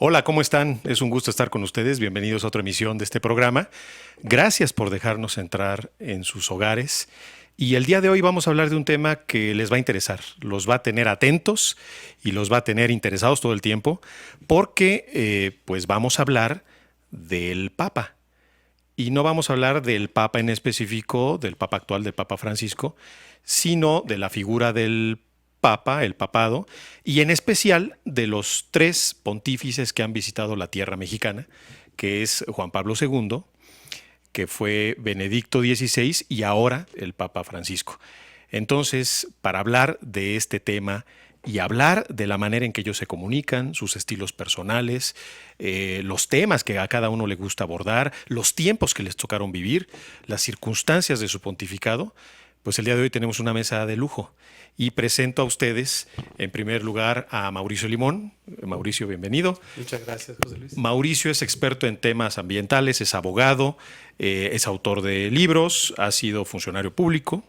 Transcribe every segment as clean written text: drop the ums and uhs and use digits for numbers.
Hola, ¿cómo están? Es un gusto estar con ustedes. Bienvenidos a otra emisión de este programa. Gracias por dejarnos entrar en sus hogares. Y el día de hoy vamos a hablar de un tema que les va a interesar, los va a tener atentos y los va a tener interesados todo el tiempo, porque pues vamos a hablar del Papa. Y no vamos a hablar del Papa en específico, del Papa actual, del Papa Francisco, sino de la figura del Papa, el papado, y en especial de los tres pontífices que han visitado la tierra mexicana, que es Juan Pablo II, que fue Benedicto XVI y ahora el Papa Francisco. Entonces, para hablar de este tema y hablar de la manera en que ellos se comunican, sus estilos personales, los temas que a cada uno le gusta abordar, los tiempos que les tocaron vivir, las circunstancias de su pontificado, pues el día de hoy tenemos una mesa de lujo. Y presento a ustedes, en primer lugar, a Mauricio Limón. Mauricio, bienvenido. Muchas gracias, José Luis. Mauricio es experto en temas ambientales, es abogado, es autor de libros, ha sido funcionario público.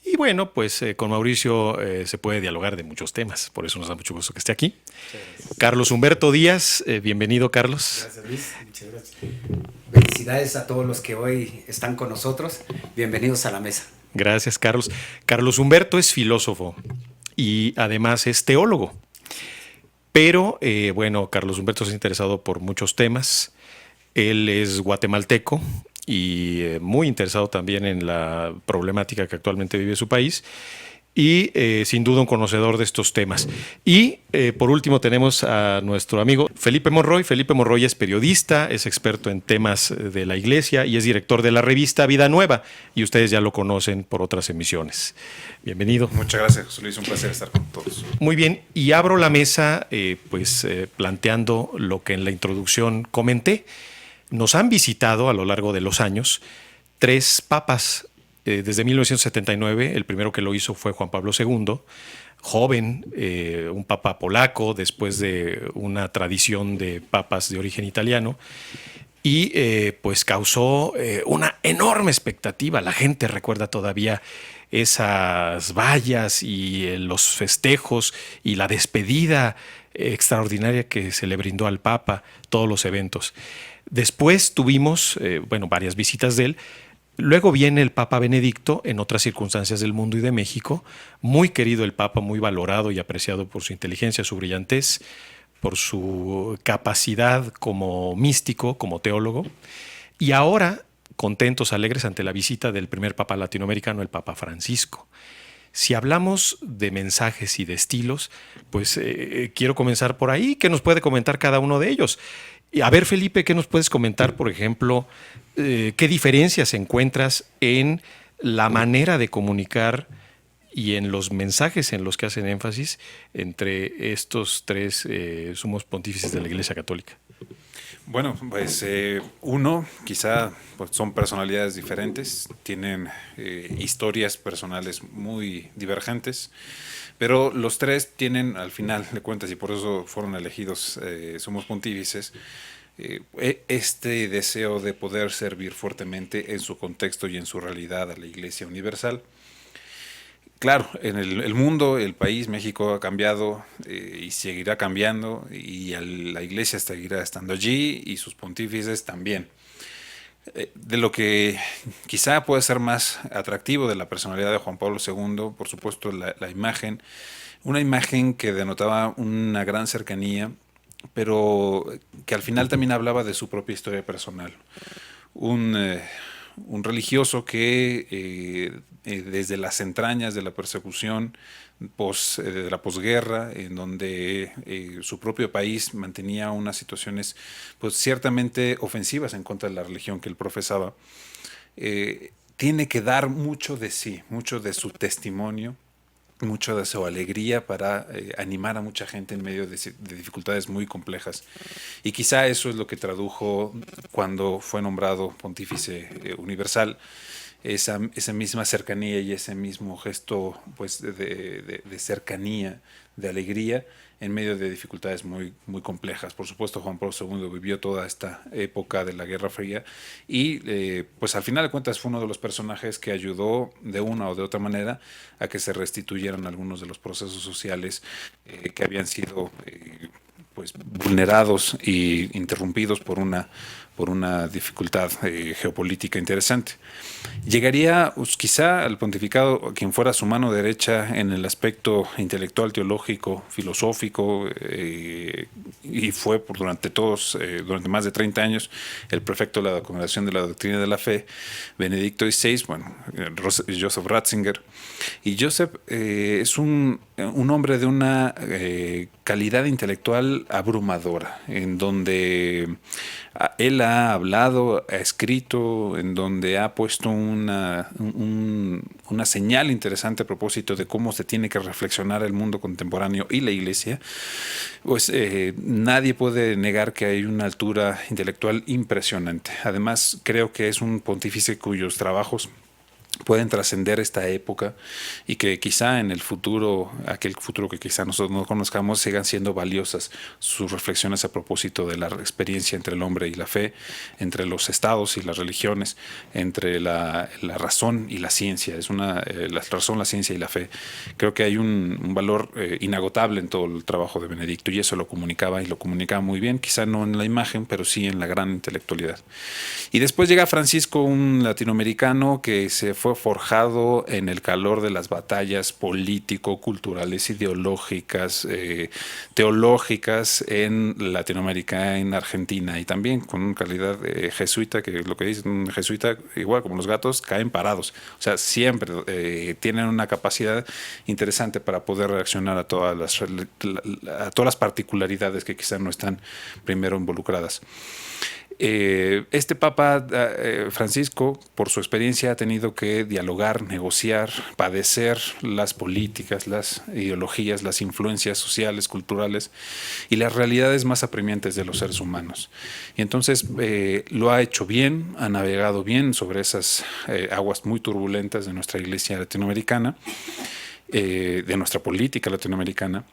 Y bueno, pues con Mauricio se puede dialogar de muchos temas, por eso nos da mucho gusto que esté aquí. Muchas gracias. Carlos Humberto Díaz, bienvenido, Carlos. Gracias, Luis. Muchas gracias. Felicidades a todos los que hoy están con nosotros. Bienvenidos a la mesa. Gracias, Carlos. Carlos Humberto es filósofo y además es teólogo. Pero bueno, Carlos Humberto se ha interesado por muchos temas. Él es guatemalteco y muy interesado también en la problemática que actualmente vive su país y sin duda un conocedor de estos temas. Y por último tenemos a nuestro amigo Felipe Monroy. Felipe Monroy es periodista, es experto en temas de la iglesia y es director de la revista Vida Nueva, y ustedes ya lo conocen por otras emisiones. Bienvenido. Muchas gracias, José Luis. Un placer estar con todos. Muy bien, y abro la mesa planteando lo que en la introducción comenté. Nos han visitado a lo largo de los años tres papas. Desde 1979, el primero que lo hizo fue Juan Pablo II, joven, un papa polaco, después de una tradición de papas de origen italiano, y pues causó una enorme expectativa. La gente recuerda todavía esas vallas y los festejos y la despedida extraordinaria que se le brindó al Papa, todos los eventos. Después tuvimos, varias visitas de él. Luego viene el Papa Benedicto en otras circunstancias del mundo y de México. Muy querido el Papa, muy valorado y apreciado por su inteligencia, su brillantez, por su capacidad como místico, como teólogo. Y ahora, contentos, alegres ante la visita del primer Papa latinoamericano, el Papa Francisco. Si hablamos de mensajes y de estilos, pues quiero comenzar por ahí. ¿Qué nos puede comentar cada uno de ellos? A ver, Felipe, ¿qué nos puedes comentar, por ejemplo, qué diferencias encuentras en la manera de comunicar y en los mensajes en los que hacen énfasis entre estos tres sumos pontífices de la Iglesia Católica? Bueno, pues uno, quizá pues, son personalidades diferentes, tienen historias personales muy divergentes, pero los tres tienen, al final de cuentas, y por eso fueron elegidos sumos pontífices, este deseo de poder servir fuertemente en su contexto y en su realidad a la Iglesia Universal. Claro, en el mundo, el país, México ha cambiado y seguirá cambiando y la iglesia seguirá estando allí y sus pontífices también. De lo que quizá puede ser más atractivo de la personalidad de Juan Pablo II, por supuesto la imagen, una imagen que denotaba una gran cercanía, pero que al final también hablaba de su propia historia personal. Un religioso que desde las entrañas de la persecución de la posguerra, en donde su propio país mantenía unas situaciones pues ciertamente ofensivas en contra de la religión que él profesaba, tiene que dar mucho de sí, mucho de su testimonio, mucho de su alegría para animar a mucha gente en medio de dificultades muy complejas. Y quizá eso es lo que tradujo cuando fue nombrado pontífice universal, esa misma cercanía y ese mismo gesto pues, de cercanía, de alegría, en medio de dificultades muy, muy complejas. Por supuesto, Juan Pablo II vivió toda esta época de la Guerra Fría y pues al final de cuentas fue uno de los personajes que ayudó de una o de otra manera a que se restituyeran algunos de los procesos sociales que habían sido pues vulnerados e interrumpidos por una dificultad geopolítica interesante. Llegaría pues, quizá al pontificado quien fuera su mano derecha en el aspecto intelectual, teológico, filosófico, y fue durante más de 30 años, el prefecto de la Congregación de la Doctrina de la Fe, Benedicto XVI, Joseph Ratzinger. Y Joseph es un hombre de una calidad intelectual abrumadora, en donde él ha hablado, ha escrito, en donde ha puesto una señal interesante a propósito de cómo se tiene que reflexionar el mundo contemporáneo y la Iglesia. Pues nadie puede negar que hay una altura intelectual impresionante. Además, creo que es un pontífice cuyos trabajos pueden trascender esta época y que quizá en el futuro, aquel futuro que quizá nosotros no conozcamos, sigan siendo valiosas sus reflexiones a propósito de la experiencia entre el hombre y la fe, entre los estados y las religiones, entre la razón y la ciencia. Es la razón, la ciencia y la fe. Creo que hay un valor inagotable en todo el trabajo de Benedicto, y eso lo comunicaba muy bien, quizá no en la imagen, pero sí en la gran intelectualidad. Y después llega Francisco, un latinoamericano que se fue forjado en el calor de las batallas político-culturales, ideológicas, teológicas en Latinoamérica, en Argentina, y también con una calidad jesuita, que lo que dice un jesuita, igual como los gatos, caen parados. O sea, siempre tienen una capacidad interesante para poder reaccionar a todas las particularidades que quizás no están primero involucradas. Este Papa Francisco, por su experiencia, ha tenido que dialogar, negociar, padecer las políticas, las ideologías, las influencias sociales, culturales y las realidades más apremiantes de los seres humanos. Y entonces lo ha hecho bien, ha navegado bien sobre esas aguas muy turbulentas de nuestra iglesia latinoamericana, de nuestra política latinoamericana.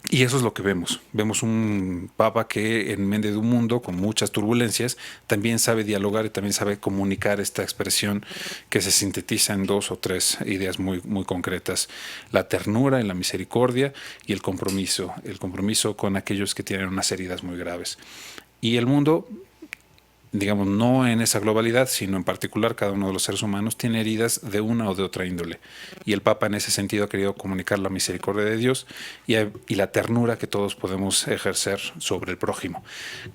Y eso es lo que vemos. Vemos un papa que en medio de un mundo con muchas turbulencias también sabe dialogar y también sabe comunicar esta expresión que se sintetiza en 2 o 3 ideas muy, muy concretas: la ternura y la misericordia, y el compromiso con aquellos que tienen unas heridas muy graves. Y el mundo, digamos, no en esa globalidad, sino en particular cada uno de los seres humanos tiene heridas de una o de otra índole. Y el Papa en ese sentido ha querido comunicar la misericordia de Dios y la ternura que todos podemos ejercer sobre el prójimo.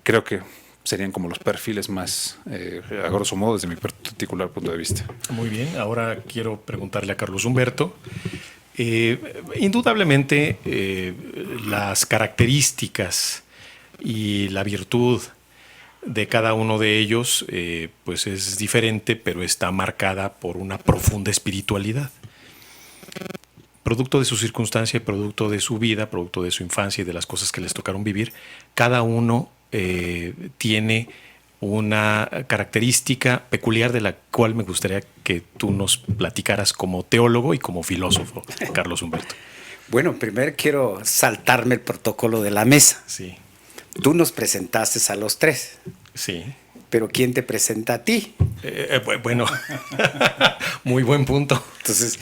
Creo que serían como los perfiles más, a grosso modo, desde mi particular punto de vista. Muy bien, ahora quiero preguntarle a Carlos Humberto. Indudablemente, las características y la virtud de cada uno de ellos pues es diferente, pero está marcada por una profunda espiritualidad. Producto de su circunstancia, producto de su vida, producto de su infancia y de las cosas que les tocaron vivir, cada uno tiene una característica peculiar de la cual me gustaría que tú nos platicaras como teólogo y como filósofo, Carlos Humberto. Bueno, primero quiero saltarme el protocolo de la mesa. Sí. Tú nos presentaste a los 3. Sí. Pero ¿quién te presenta a ti? Bueno, muy buen punto. Entonces,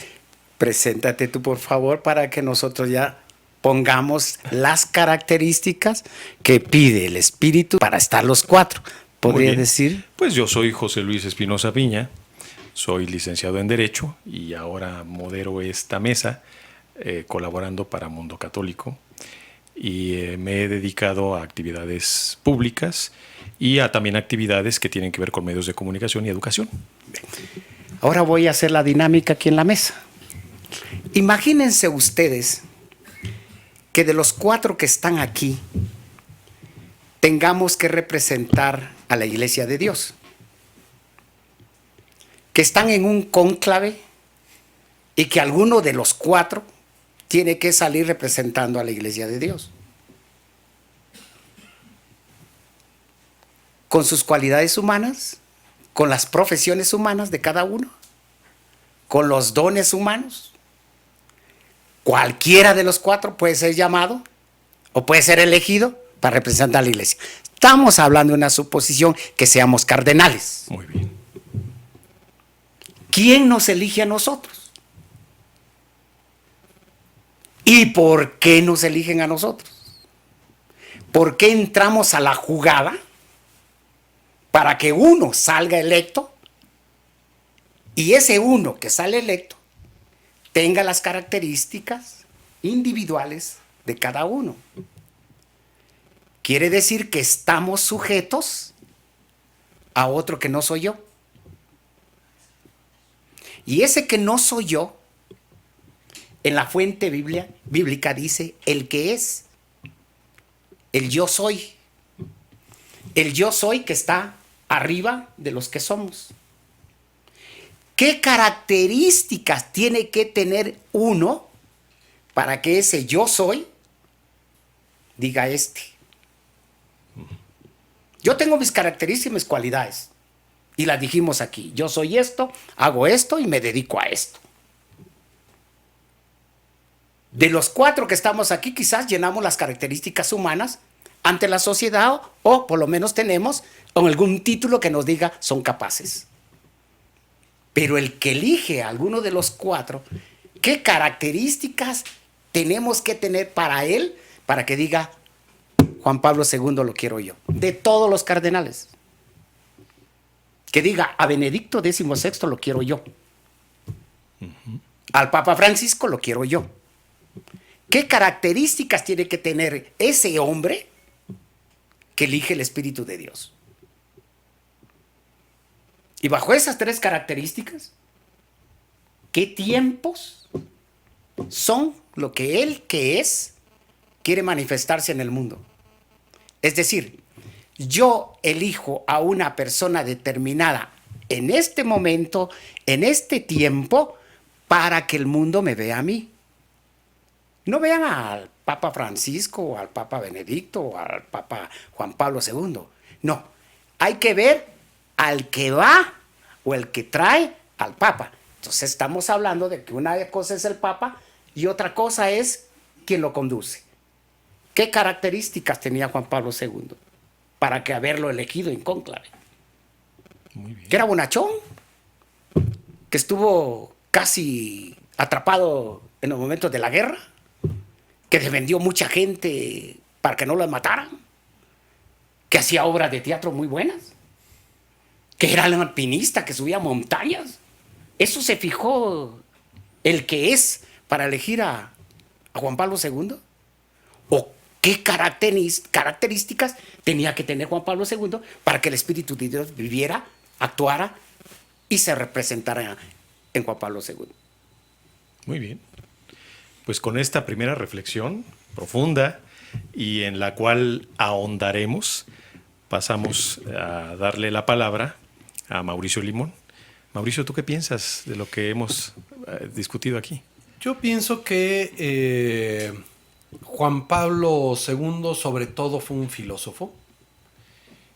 preséntate tú, por favor, para que nosotros ya pongamos las características que pide el Espíritu para estar los 4. ¿Podría decir? Pues yo soy José Luis Espinosa Piña, soy licenciado en Derecho y ahora modero esta mesa colaborando para Mundo Católico. Y me he dedicado a actividades públicas y a también actividades que tienen que ver con medios de comunicación y educación. Ahora voy a hacer la dinámica aquí en la mesa. Imagínense ustedes que de los 4 que están aquí tengamos que representar a la Iglesia de Dios, que están en un cónclave y que alguno de los 4 tiene que salir representando a la Iglesia de Dios, con sus cualidades humanas, con las profesiones humanas de cada uno, con los dones humanos. Cualquiera de los 4 puede ser llamado o puede ser elegido para representar a la Iglesia. Estamos hablando de una suposición que seamos cardenales. Muy bien. ¿Quién nos elige a nosotros? ¿Y por qué nos eligen a nosotros? ¿por qué entramos a la jugada para que uno salga electo y ese uno que sale electo tenga las características individuales de cada uno? Quiere decir que estamos sujetos a otro que no soy yo. Y ese que no soy yo, en la fuente bíblica dice el que es, el yo soy. El yo soy que está arriba de los que somos. ¿Qué características tiene que tener uno para que ese yo soy diga este? Yo tengo mis características y mis cualidades. Y las dijimos aquí. Yo soy esto, hago esto y me dedico a esto. De los 4 que estamos aquí, quizás llenamos las características humanas ante la sociedad o por lo menos tenemos algún título que nos diga son capaces. Pero el que elige a alguno de los 4, ¿qué características tenemos que tener para él para que diga Juan Pablo II lo quiero yo? De todos los cardenales. Que diga a Benedicto XVI lo quiero yo. Al Papa Francisco lo quiero yo. ¿Qué características tiene que tener ese hombre que elige el Espíritu de Dios? Y bajo esas 3 características, ¿qué tiempos son lo que él que es quiere manifestarse en el mundo? Es decir, yo elijo a una persona determinada en este momento, en este tiempo, para que el mundo me vea a mí. No vean al Papa Francisco, o al Papa Benedicto, o al Papa Juan Pablo II. No, hay que ver al que va o el que trae al Papa. Entonces estamos hablando de que una cosa es el Papa y otra cosa es quien lo conduce. ¿Qué características tenía Juan Pablo II para que haberlo elegido en cónclave? Muy bien. Que era bonachón, que estuvo casi atrapado en los momentos de la guerra, que defendió mucha gente para que no lo mataran, que hacía obras de teatro muy buenas, que era el alpinista, que subía montañas. Eso se fijó el que es para elegir a Juan Pablo II. ¿O qué características tenía que tener Juan Pablo II para que el Espíritu de Dios viviera, actuara y se representara en Juan Pablo II? Muy bien. Pues con esta primera reflexión profunda y en la cual ahondaremos, pasamos a darle la palabra a Mauricio Limón. Mauricio, ¿tú qué piensas de lo que hemos discutido aquí? Yo pienso que Juan Pablo II sobre todo fue un filósofo,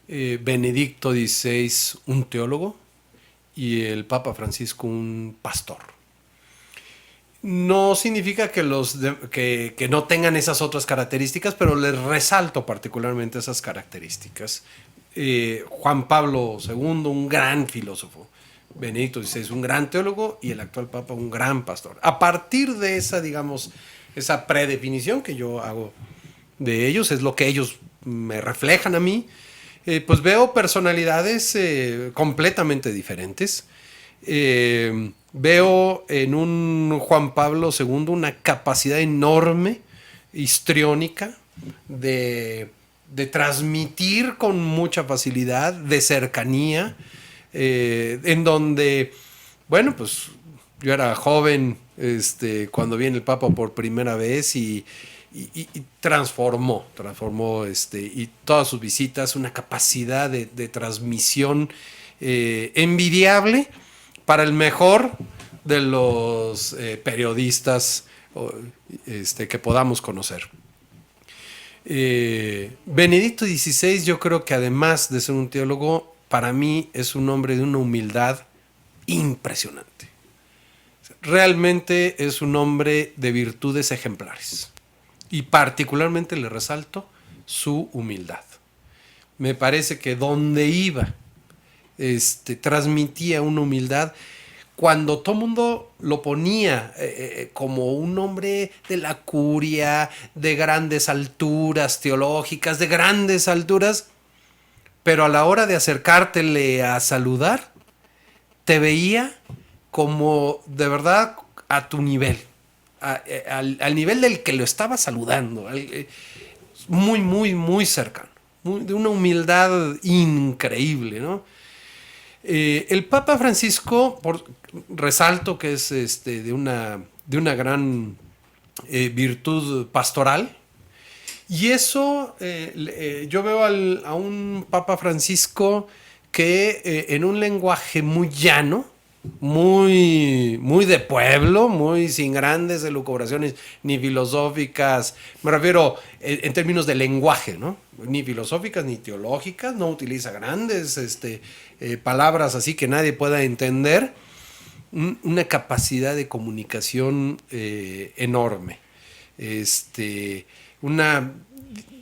Benedicto XVI un teólogo y el Papa Francisco un pastor. No significa que que no tengan esas otras características, pero les resalto particularmente esas características. Juan Pablo II, un gran filósofo. Benedicto XVI, un gran teólogo, y el actual Papa, un gran pastor. A partir de esa, digamos, esa predefinición que yo hago de ellos, es lo que ellos me reflejan a mí, pues veo personalidades completamente diferentes. Veo en un Juan Pablo II una capacidad enorme, histriónica, de transmitir con mucha facilidad, de cercanía, en donde, bueno, pues yo era joven cuando viene el Papa por primera vez y transformó y todas sus visitas, una capacidad de transmisión envidiable para el mejor de los periodistas que podamos conocer. Benedicto XVI, yo creo que además de ser un teólogo, para mí es un hombre de una humildad impresionante. Realmente es un hombre de virtudes ejemplares. Y particularmente le resalto su humildad. Me parece que donde iba, transmitía una humildad cuando todo mundo lo ponía como un hombre de la curia, de grandes alturas teológicas, de grandes alturas, pero a la hora de acercártele a saludar, te veía como de verdad a tu nivel, al nivel del que lo estaba saludando, muy, muy, muy cercano, de una humildad increíble, ¿no? El Papa Francisco, resalto que es de una gran virtud pastoral, y eso yo veo a un Papa Francisco que en un lenguaje muy llano, muy, muy de pueblo, muy sin grandes elucubraciones ni filosóficas, me refiero en términos de lenguaje, ¿no? Ni filosóficas ni teológicas, no utiliza grandes palabras así que nadie pueda entender, una capacidad de comunicación enorme,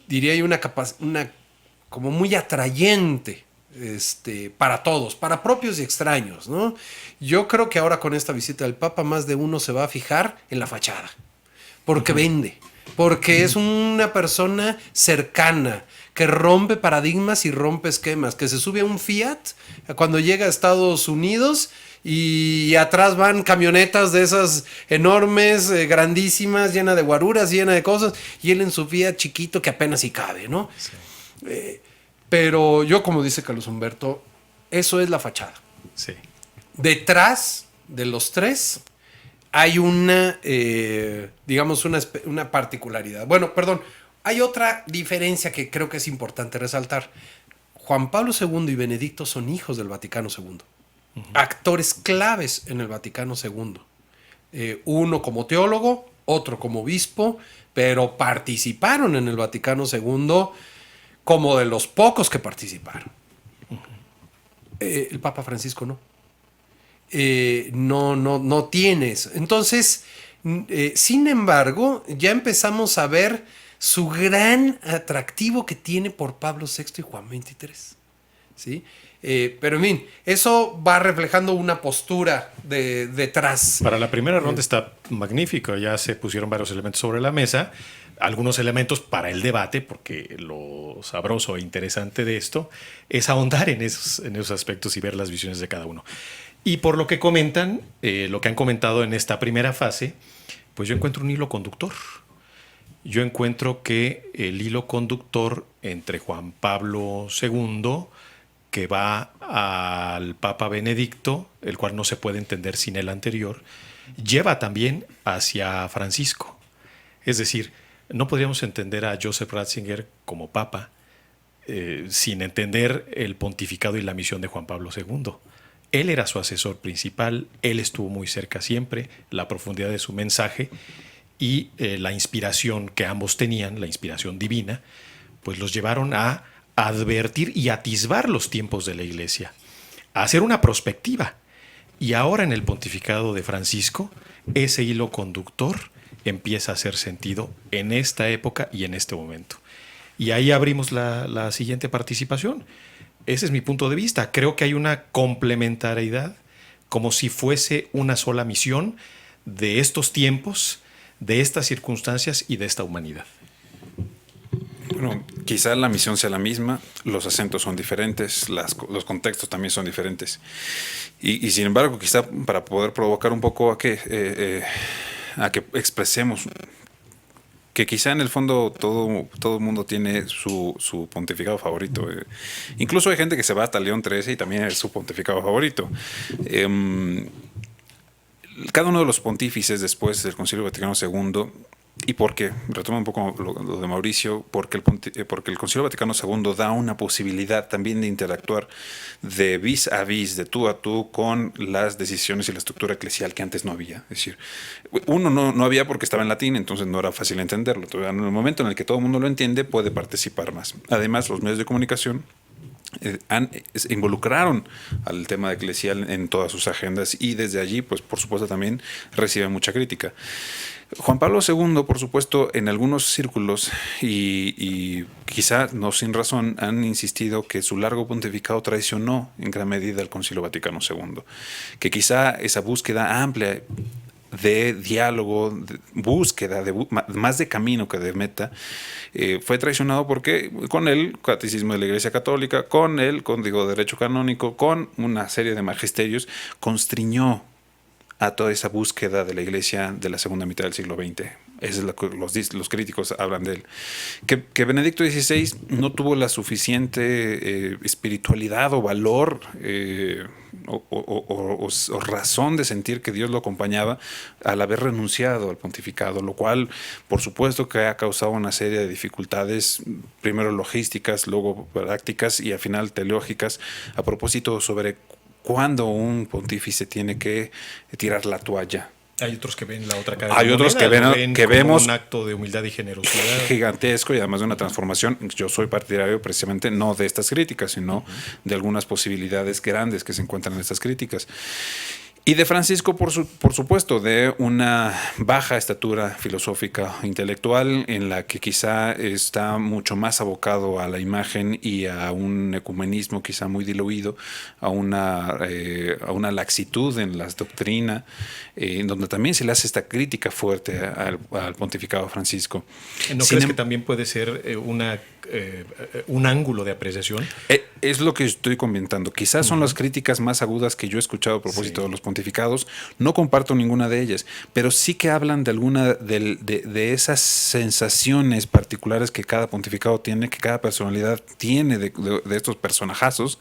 diría yo, una como muy atrayente, para todos, para propios y extraños, ¿no? Yo creo que ahora con esta visita del Papa más de uno se va a fijar en la fachada, porque vende, porque es una persona cercana, que rompe paradigmas y rompe esquemas, que se sube a un Fiat cuando llega a Estados Unidos y atrás van camionetas de esas enormes, grandísimas, llena de guaruras, llena de cosas, y él en su Fiat chiquito que apenas si cabe, ¿no? Sí. Pero yo, como dice Carlos Humberto, eso es la fachada. Sí. Detrás de los tres hay digamos, una particularidad. Bueno, perdón, hay otra diferencia que creo que es importante resaltar. Juan Pablo II y Benedicto son hijos del Vaticano II. Actores claves en el Vaticano II. Uno como teólogo, otro como obispo, pero participaron en el Vaticano II como de los pocos que participaron. El Papa Francisco no. No tiene eso. Entonces, sin embargo, ya empezamos a ver su gran atractivo que tiene por Pablo VI y Juan XXIII. ¿Sí? Pero en fin, eso va reflejando una postura detrás. Para la primera ronda está magnífico, ya se pusieron varios elementos sobre la mesa, algunos elementos para el debate, porque lo sabroso e interesante de esto es ahondar en esos aspectos y ver las visiones de cada uno. Y por lo que comentan, lo que han comentado en esta primera fase, pues yo encuentro un hilo conductor. Yo encuentro que el hilo conductor entre Juan Pablo II, que va al Papa Benedicto, el cual no se puede entender sin el anterior, lleva también hacia Francisco. Es decir, no podríamos entender a Joseph Ratzinger como Papa sin entender el pontificado y la misión de Juan Pablo II. Él era su asesor principal, él estuvo muy cerca siempre, la profundidad de su mensaje y la inspiración que ambos tenían, la inspiración divina, pues los llevaron a advertir y atisbar los tiempos de la Iglesia, a hacer una prospectiva. Y ahora en el pontificado de Francisco, ese hilo conductor empieza a hacer sentido en esta época y en este momento. Y ahí abrimos la siguiente participación. Ese es mi punto de vista. Creo que hay una complementariedad, como si fuese una sola misión de estos tiempos, de estas circunstancias y de esta humanidad. Bueno, quizá la misión sea la misma, los acentos son diferentes, los contextos también son diferentes. Y sin embargo, quizá para poder provocar un poco a que expresemos que quizá en el fondo todo el mundo tiene su pontificado favorito. Incluso hay gente que se va hasta León XIII y también es su pontificado favorito. Cada uno de los pontífices después del Concilio Vaticano II, y porque, retomo un poco lo de Mauricio, porque el Concilio Vaticano II da una posibilidad también de interactuar de vis a vis, de tú a tú, con las decisiones y la estructura eclesial que antes no había. Es decir, uno no había porque estaba en latín, entonces no era fácil entenderlo. Entonces, en el momento en el que todo el mundo lo entiende, puede participar más. Además, los medios de comunicación involucraron al tema eclesial en todas sus agendas y desde allí, pues por supuesto también recibe mucha crítica. Juan Pablo II, por supuesto, en algunos círculos, y quizá no sin razón, han insistido que su largo pontificado traicionó en gran medida al Concilio Vaticano II, que quizá esa búsqueda amplia de diálogo, de búsqueda, más de camino que de meta, fue traicionado porque con el catecismo de la Iglesia Católica, con el Código de Derecho Canónico, con una serie de magisterios, constriñó a toda esa búsqueda de la Iglesia de la segunda mitad del siglo XX. Eso es lo que los críticos hablan de él. Que Benedicto XVI no tuvo la suficiente espiritualidad o valor o razón de sentir que Dios lo acompañaba al haber renunciado al pontificado, lo cual, por supuesto, que ha causado una serie de dificultades, primero logísticas, luego prácticas y al final teológicas, a propósito sobre cuándo un pontífice tiene que tirar la toalla. Hay otros que ven la otra cara. Hay otros que ven que como vemos un acto de humildad y generosidad gigantesco y además de una transformación. Yo soy partidario precisamente no de estas críticas, sino de algunas posibilidades grandes que se encuentran en estas críticas. Y de Francisco, por supuesto, de una baja estatura filosófica intelectual en la que quizá está mucho más abocado a la imagen y a un ecumenismo quizá muy diluido, a una laxitud en la doctrina, en donde también se le hace esta crítica fuerte al pontificado Francisco. ¿No crees que también puede ser un ángulo de apreciación? Es lo que estoy comentando. Quizás son las críticas más agudas que yo he escuchado a propósito de los pontificados. No comparto ninguna de ellas, pero sí que hablan de alguna de esas sensaciones particulares que cada pontificado tiene, que cada personalidad tiene de estos personajazos,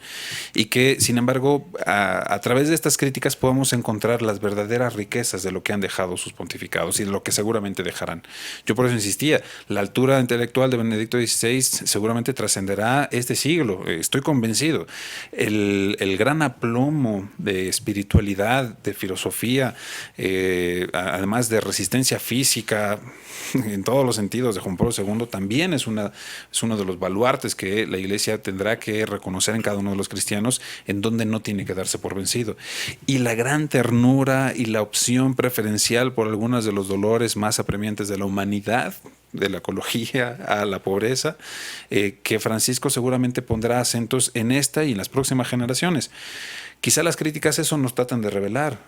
y que, sin embargo, a través de estas críticas podemos encontrar las verdaderas riquezas de lo que han dejado sus pontificados y de lo que seguramente dejarán. Yo por eso insistía, la altura intelectual de Benedicto XVI seguramente trascenderá este siglo. Estoy convencido. El gran aplomo de espiritualidad, de filosofía, además de resistencia física, en todos los sentidos, de Juan Pablo II, también es uno de los baluartes que la Iglesia tendrá que reconocer en cada uno de los cristianos, en donde no tiene que darse por vencido. Y la gran ternura y la opción preferencial por algunos de los dolores más apremiantes de la humanidad, de la ecología a la pobreza, que Francisco seguramente pondrá acentos en esta y en las próximas generaciones. Quizá las críticas eso nos tratan de revelar,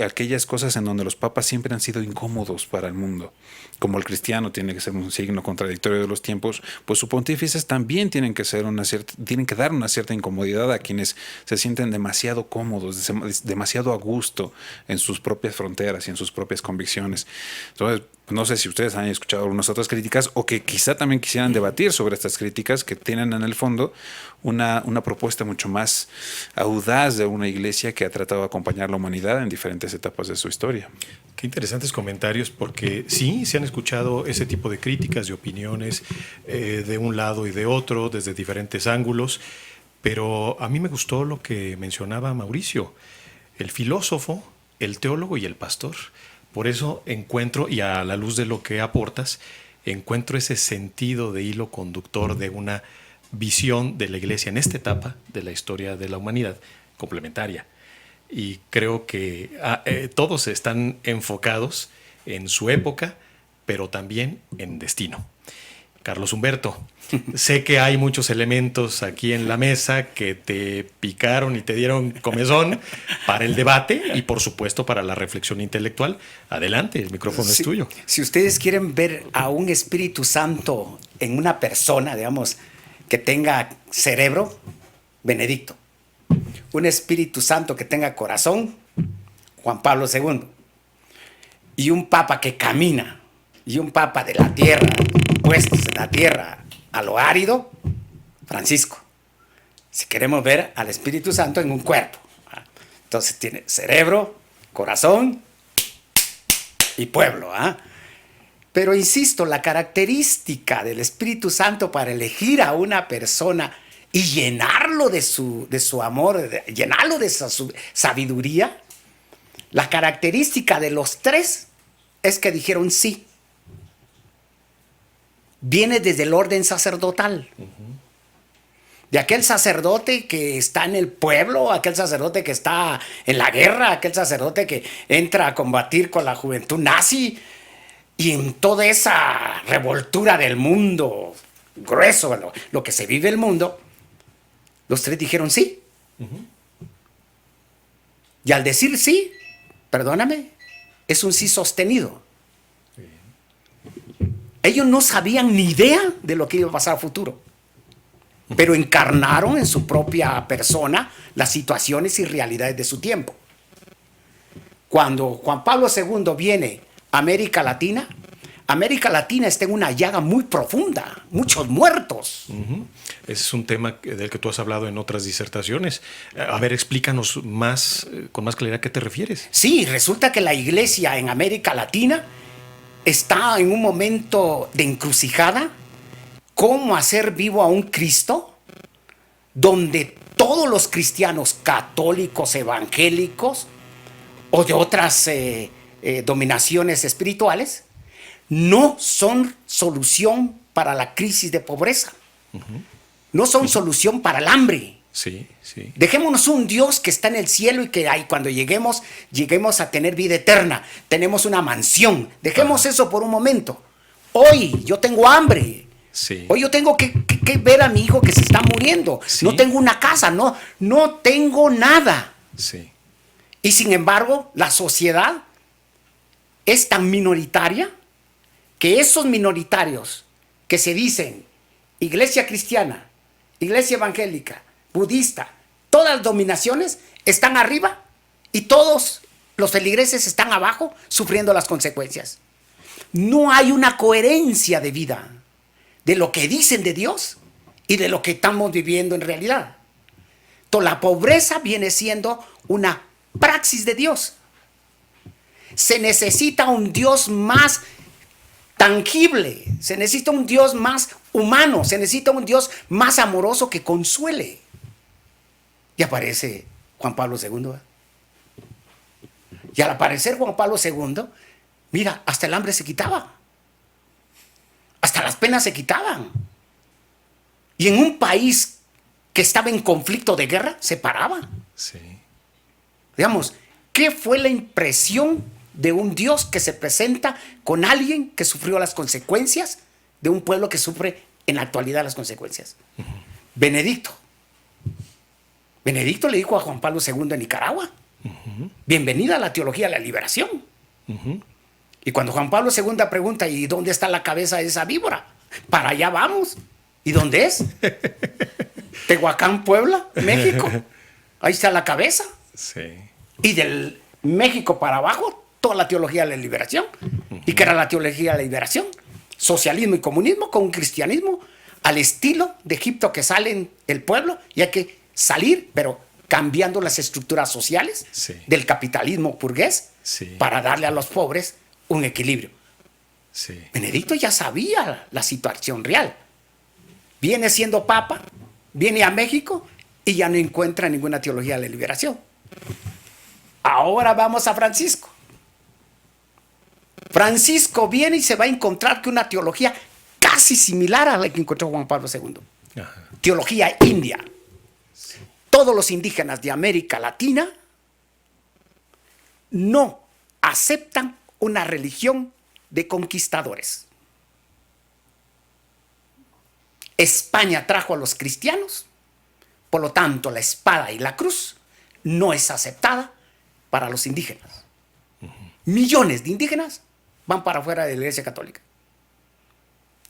aquellas cosas en donde los papas siempre han sido incómodos para el mundo. Como el cristiano tiene que ser un signo contradictorio de los tiempos, pues sus pontífices también tienen que dar una cierta incomodidad a quienes se sienten demasiado cómodos, demasiado a gusto en sus propias fronteras y en sus propias convicciones. Entonces, no sé si ustedes han escuchado algunas otras críticas o que quizá también quisieran debatir sobre estas críticas que tienen en el fondo una propuesta mucho más audaz de una iglesia que ha tratado de acompañar a la humanidad en diferentes etapas de su historia. Qué interesantes comentarios, porque sí, se han escuchado ese tipo de críticas, de opiniones de un lado y de otro, desde diferentes ángulos, pero a mí me gustó lo que mencionaba Mauricio, el filósofo, el teólogo y el pastor. Por eso encuentro, y a la luz de lo que aportas, encuentro ese sentido de hilo conductor de una visión de la Iglesia en esta etapa de la historia de la humanidad complementaria. Y creo que todos están enfocados en su época, pero también en destino. Carlos Humberto, sé que hay muchos elementos aquí en la mesa que te picaron y te dieron comezón para el debate y, por supuesto, para la reflexión intelectual. Adelante, el micrófono es tuyo. Si ustedes quieren ver a un Espíritu Santo en una persona, digamos, que tenga cerebro, Benedicto. Un Espíritu Santo que tenga corazón, Juan Pablo II. Y un papa que camina, y un papa de la tierra, puestos en la tierra a lo árido, Francisco. Si queremos ver al Espíritu Santo en un cuerpo. Entonces tiene cerebro, corazón y pueblo. Pero insisto, la característica del Espíritu Santo para elegir a una persona y llenarlo de su amor, llenarlo de su sabiduría, la característica de los tres es que dijeron sí. Viene desde el orden sacerdotal. De aquel sacerdote que está en el pueblo, aquel sacerdote que está en la guerra, aquel sacerdote que entra a combatir con la juventud nazi, Y en toda esa revoltura del mundo grueso, lo que se vive el mundo, los tres dijeron sí. Y al decir sí, perdóname, es un sí sostenido. Ellos no sabían ni idea de lo que iba a pasar a futuro, pero encarnaron en su propia persona las situaciones y realidades de su tiempo. Cuando Juan Pablo II viene a América Latina está en una llaga muy profunda, muchos muertos. Ese es un tema del que tú has hablado en otras disertaciones. A ver, explícanos más, con más claridad, ¿a qué te refieres? Sí, resulta que la iglesia en América Latina está en un momento de encrucijada. ¿Cómo hacer vivo a un Cristo donde todos los cristianos católicos, evangélicos o de otras dominaciones espirituales no son solución para la crisis de pobreza? No son solución para el hambre. Sí, sí. Dejémonos un Dios que está en el cielo y que cuando lleguemos a tener vida eterna. Tenemos una mansión. Dejemos eso por un momento. Hoy yo tengo hambre. Sí. Hoy yo tengo que ver a mi hijo que se está muriendo. Sí. No tengo una casa, no tengo nada. Sí. Y sin embargo, la sociedad es tan minoritaria que esos minoritarios que se dicen iglesia cristiana, iglesia evangélica, budista, todas las dominaciones están arriba y todos los feligreses están abajo sufriendo las consecuencias. No hay una coherencia de vida de lo que dicen de Dios y de lo que estamos viviendo en realidad. Entonces, la pobreza viene siendo una praxis de Dios. Se necesita un Dios más tangible, se necesita un Dios más humano, se necesita un Dios más amoroso que consuele. Y aparece Juan Pablo II. Y al aparecer Juan Pablo II, mira, hasta el hambre se quitaba. Hasta las penas se quitaban. Y en un país que estaba en conflicto de guerra, se paraba. Sí. Digamos, ¿qué fue la impresión de un Dios que se presenta con alguien que sufrió las consecuencias de un pueblo que sufre en la actualidad las consecuencias? Benedicto le dijo a Juan Pablo II en Nicaragua, bienvenida a la teología de la liberación. Y cuando Juan Pablo II pregunta, ¿y dónde está la cabeza de esa víbora? Para allá vamos. ¿Y dónde es? Tehuacán, Puebla, México. Ahí está la cabeza. Sí. Y del México para abajo, toda la teología de la liberación. ¿Y qué era la teología de la liberación? Socialismo y comunismo con un cristianismo al estilo de Egipto, que sale el pueblo y hay que salir, pero cambiando las estructuras sociales del capitalismo burgués para darle a los pobres un equilibrio. Sí. Benedicto ya sabía la situación real. Viene siendo papa, viene a México y ya no encuentra ninguna teología de la liberación. Ahora vamos a Francisco. Francisco viene y se va a encontrar que una teología casi similar a la que encontró Juan Pablo II. Ajá. Teología india. Todos los indígenas de América Latina no aceptan una religión de conquistadores. España trajo a los cristianos, por lo tanto la espada y la cruz no es aceptada para los indígenas. Millones de indígenas van para afuera de la Iglesia Católica.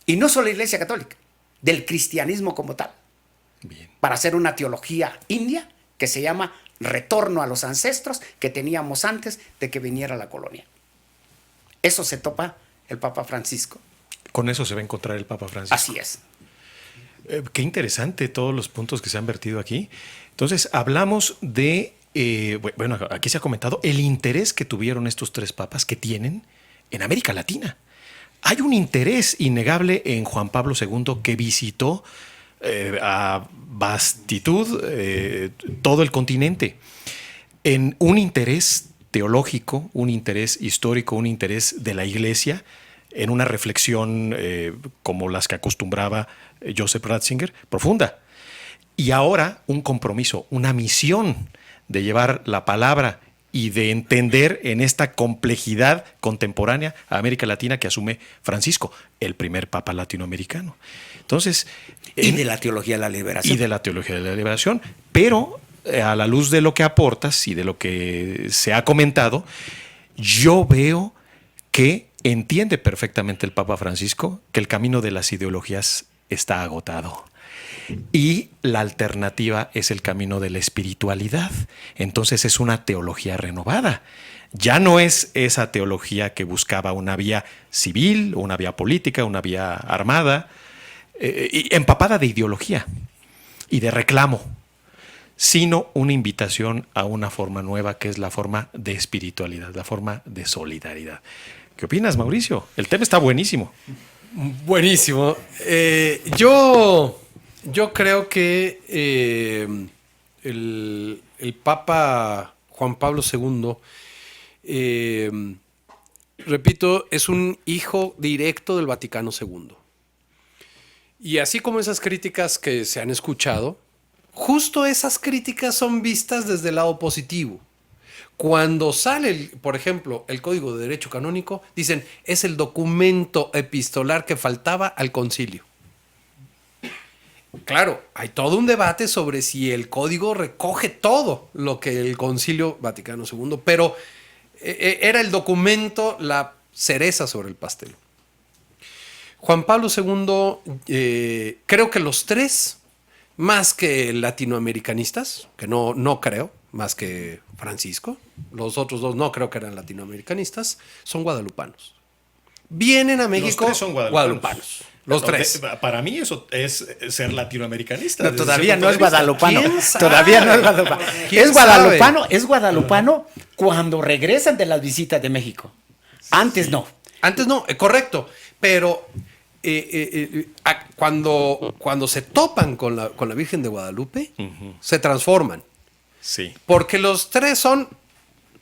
Y no solo la Iglesia Católica, del cristianismo como tal. Bien. Para hacer una teología india que se llama retorno a los ancestros que teníamos antes de que viniera la colonia. Eso se topa el Papa Francisco. Con eso se va a encontrar el Papa Francisco. Así es. Qué interesante todos los puntos que se han vertido aquí. Entonces, hablamos de, bueno, aquí se ha comentado el interés que tuvieron estos tres papas, que tienen en América Latina. Hay un interés innegable en Juan Pablo II, que visitó a vastitud todo el continente, en un interés teológico, un interés histórico, un interés de la Iglesia, en una reflexión como las que acostumbraba Joseph Ratzinger, profunda. Y ahora un compromiso, una misión de llevar la palabra y de entender en esta complejidad contemporánea a América Latina que asume Francisco, el primer papa latinoamericano. Entonces, Y de la teología de la liberación. y de la teología de la liberación, pero a la luz de lo que aportas y de lo que se ha comentado, yo veo que entiende perfectamente el Papa Francisco que el camino de las ideologías está agotado. Y la alternativa es el camino de la espiritualidad. Entonces es una teología renovada. Ya no es esa teología que buscaba una vía civil, una vía política, una vía armada, y empapada de ideología y de reclamo, sino una invitación a una forma nueva que es la forma de espiritualidad, la forma de solidaridad. ¿Qué opinas, Mauricio? El tema está buenísimo. Buenísimo. Yo creo que el Papa Juan Pablo II, repito, es un hijo directo del Vaticano II. Y así como esas críticas que se han escuchado, justo esas críticas son vistas desde el lado positivo. Cuando sale, por ejemplo, el Código de Derecho Canónico, dicen, es el documento epistolar que faltaba al concilio. Claro, hay todo un debate sobre si el código recoge todo lo que el Concilio Vaticano II, pero era el documento la cereza sobre el pastel. Juan Pablo II, creo que los tres, más que latinoamericanistas, que no creo, más que Francisco, los otros dos no creo que eran latinoamericanistas, son guadalupanos. Vienen a México tres son guadalupanos. Los tres. Para mí eso es ser latinoamericanista. No, todavía no es guadalupano. ¿Quién sabe? Todavía no es guadalupano. ¿Quién Es guadalupano cuando regresan de las visitas de México. Antes no. Antes no, correcto. Pero cuando se topan con la Virgen de Guadalupe, se transforman. Sí, Porque los tres son,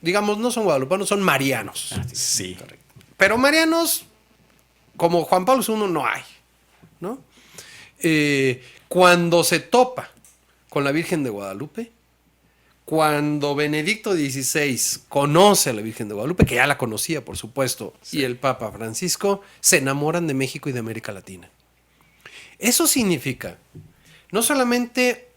digamos, no son guadalupanos, son marianos. sí. Pero marianos, como Juan Pablo II, no hay, ¿no? Cuando se topa con la Virgen de Guadalupe, cuando Benedicto XVI conoce a la Virgen de Guadalupe, que ya la conocía, por supuesto, y el Papa Francisco, se enamoran de México y de América Latina. Eso significa no solamente,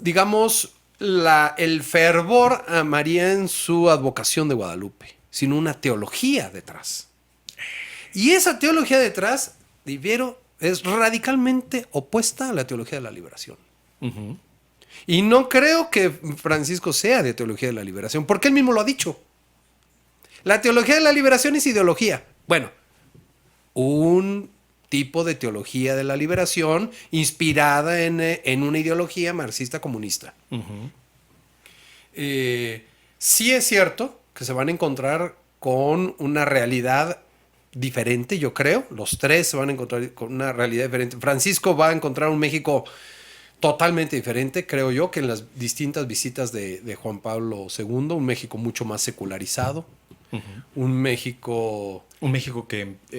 digamos, el fervor a María en su advocación de Guadalupe, sino una teología detrás. Y esa teología detrás, difiero, es radicalmente opuesta a la teología de la liberación. Y no creo que Francisco sea de teología de la liberación, porque él mismo lo ha dicho. La teología de la liberación es ideología. Bueno, un tipo de teología de la liberación inspirada en una ideología marxista comunista. Sí es cierto que se van a encontrar con una realidad diferente, yo creo. Los tres se van a encontrar con una realidad diferente. Francisco va a encontrar un México totalmente diferente, creo yo, que en las distintas visitas de Juan Pablo II. Un México mucho más secularizado. Un México... Un México que Sí.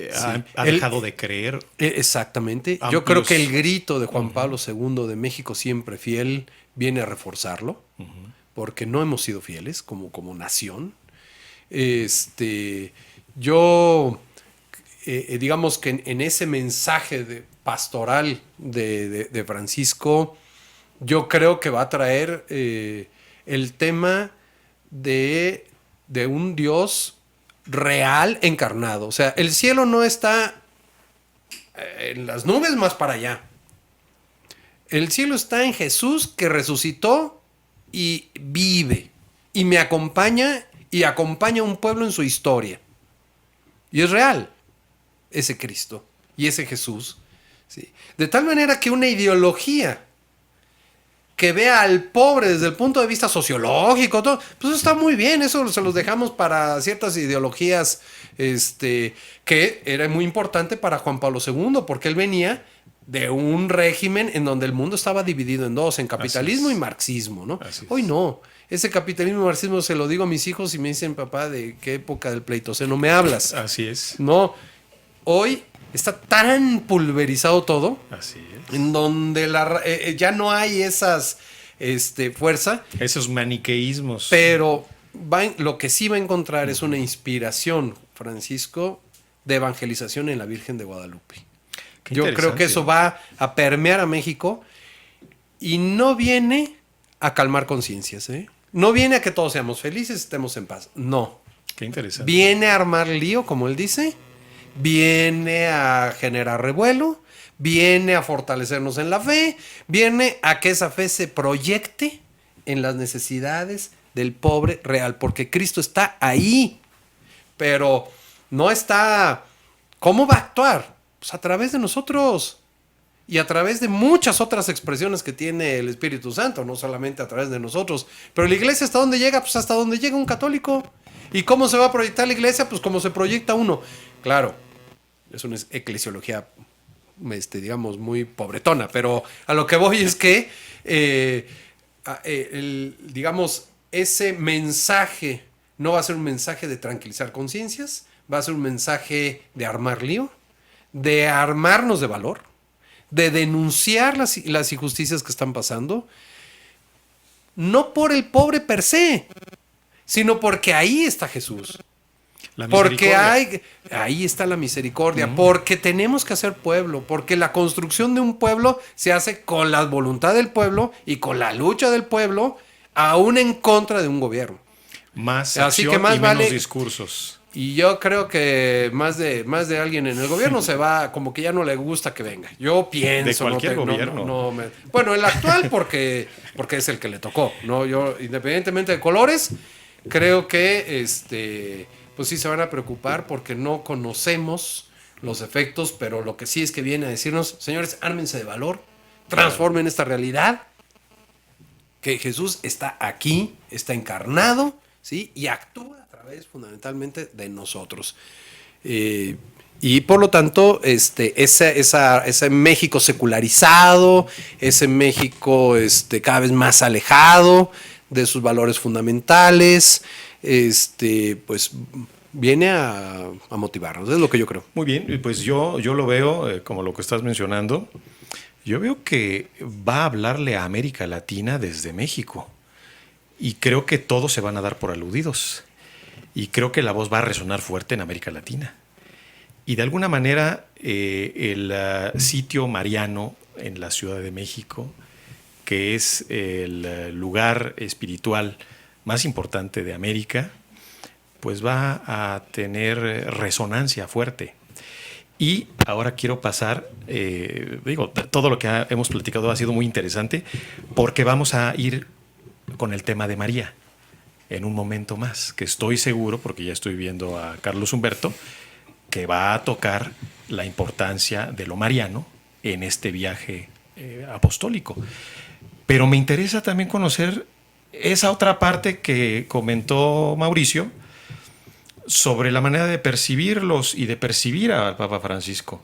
ha dejado de creer. Exactamente. Yo Amplios. creo que el grito de Juan Pablo II de México siempre fiel viene a reforzarlo, porque no hemos sido fieles como nación. Yo, digamos que en ese mensaje pastoral de Francisco, yo creo que va a traer el tema de un Dios real encarnado. O sea, el cielo no está en las nubes más para allá. El cielo está en Jesús que resucitó y vive y me acompaña y acompaña a un pueblo en su historia. Y es real ese Cristo y ese Jesús. ¿Sí? De tal manera que una ideología que vea al pobre desde el punto de vista sociológico, todo, pues eso está muy bien, eso se los dejamos para ciertas ideologías que era muy importante para Juan Pablo II, porque él venía de un régimen en donde el mundo estaba dividido en dos, en capitalismo y marxismo, ¿no? Hoy no. Ese capitalismo y marxismo se lo digo a mis hijos y me dicen, papá, ¿de qué época del Pleistoceno me hablas? Así es. No. Hoy está tan pulverizado todo, Así es. en donde ya no hay esas fuerza, Esos maniqueísmos. pero lo que sí va a encontrar es una inspiración, Francisco, de evangelización en la Virgen de Guadalupe. Qué Yo creo que interesante. eso va a permear a México y no viene a calmar conciencias, ¿eh? No viene a que todos seamos felices, estemos en paz. No. Qué interesante. Viene a armar lío, como él dice. Viene a generar revuelo. Viene a fortalecernos en la fe. Viene a que esa fe se proyecte en las necesidades del pobre real. Porque Cristo está ahí. Pero no está... ¿Cómo va a actuar? Pues a través de nosotros. Y a través de muchas otras expresiones que tiene el Espíritu Santo, no solamente a través de nosotros. Pero la iglesia, ¿hasta dónde llega? Pues hasta donde llega un católico. ¿Y cómo se va a proyectar la iglesia? Pues como se proyecta uno. Claro, es una eclesiología, digamos, muy pobretona, pero a lo que voy es que, digamos, ese mensaje no va a ser un mensaje de tranquilizar conciencias, va a ser un mensaje de armar lío, de armarnos de valor, de denunciar las injusticias que están pasando, no por el pobre per se, sino porque ahí está Jesús. La Porque misericordia. ahí está la misericordia, porque tenemos que hacer pueblo, porque la construcción de un pueblo se hace con la voluntad del pueblo y con la lucha del pueblo, aún en contra de un gobierno. Más Así acción que más y menos vale- discursos. Y yo creo que más de alguien en el gobierno se va, como que ya no le gusta que venga. Yo pienso. De cualquier gobierno. Bueno, el actual porque es el que le tocó. ¿No? Yo, independientemente de colores, creo que pues sí se van a preocupar porque no conocemos los efectos, pero lo que sí es que viene a decirnos, señores, ármense de valor, transformen esta realidad, que Jesús está aquí, está encarnado, ¿sí? Y actúa a través fundamentalmente de nosotros. Y por lo tanto, ese México secularizado, ese México cada vez más alejado de sus valores fundamentales, pues viene a motivarnos, es lo que yo creo. Muy bien, y pues yo lo veo como lo que estás mencionando. Yo veo que va a hablarle a América Latina desde México. Y creo que todos se van a dar por aludidos. Y creo que la voz va a resonar fuerte en América Latina. Y de alguna manera el sitio mariano en la Ciudad de México, que es el lugar espiritual más importante de América, pues va a tener resonancia fuerte. Y ahora quiero pasar, todo lo que hemos platicado ha sido muy interesante porque vamos a ir con el tema de María en un momento más, que estoy seguro, porque ya estoy viendo a Carlos Humberto, que va a tocar la importancia de lo mariano en este viaje apostólico. Pero me interesa también conocer esa otra parte que comentó Mauricio, sobre la manera de percibirlos y de percibir al Papa Francisco.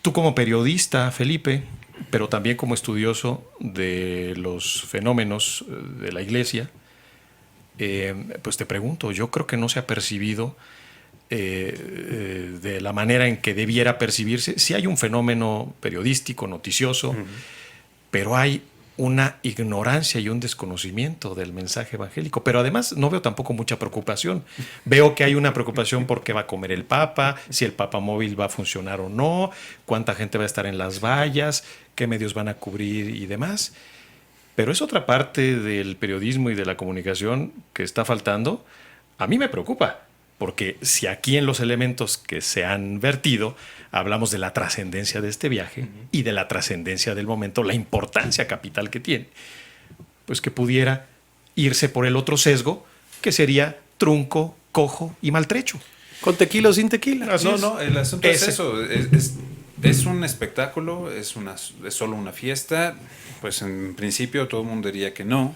Tú como periodista, Felipe, pero también como estudioso de los fenómenos de la Iglesia, pues te pregunto, yo creo que no se ha percibido de la manera en que debiera percibirse. Sí hay un fenómeno periodístico, noticioso, pero hay una ignorancia y un desconocimiento del mensaje evangélico. Pero además no veo tampoco mucha preocupación. Veo que hay una preocupación por qué va a comer el Papa, si el Papa móvil va a funcionar o no, cuánta gente va a estar en las vallas, qué medios van a cubrir y demás. Pero es otra parte del periodismo y de la comunicación que está faltando. A mí me preocupa, porque si aquí en los elementos que se han vertido hablamos de la trascendencia de este viaje y de la trascendencia del momento, la importancia capital que tiene, pues que pudiera irse por el otro sesgo, que sería trunco, cojo y maltrecho. Con tequila o sin tequila. Así es. No, el asunto es eso. Es un espectáculo, es solo una fiesta. Pues en principio todo el mundo diría que no.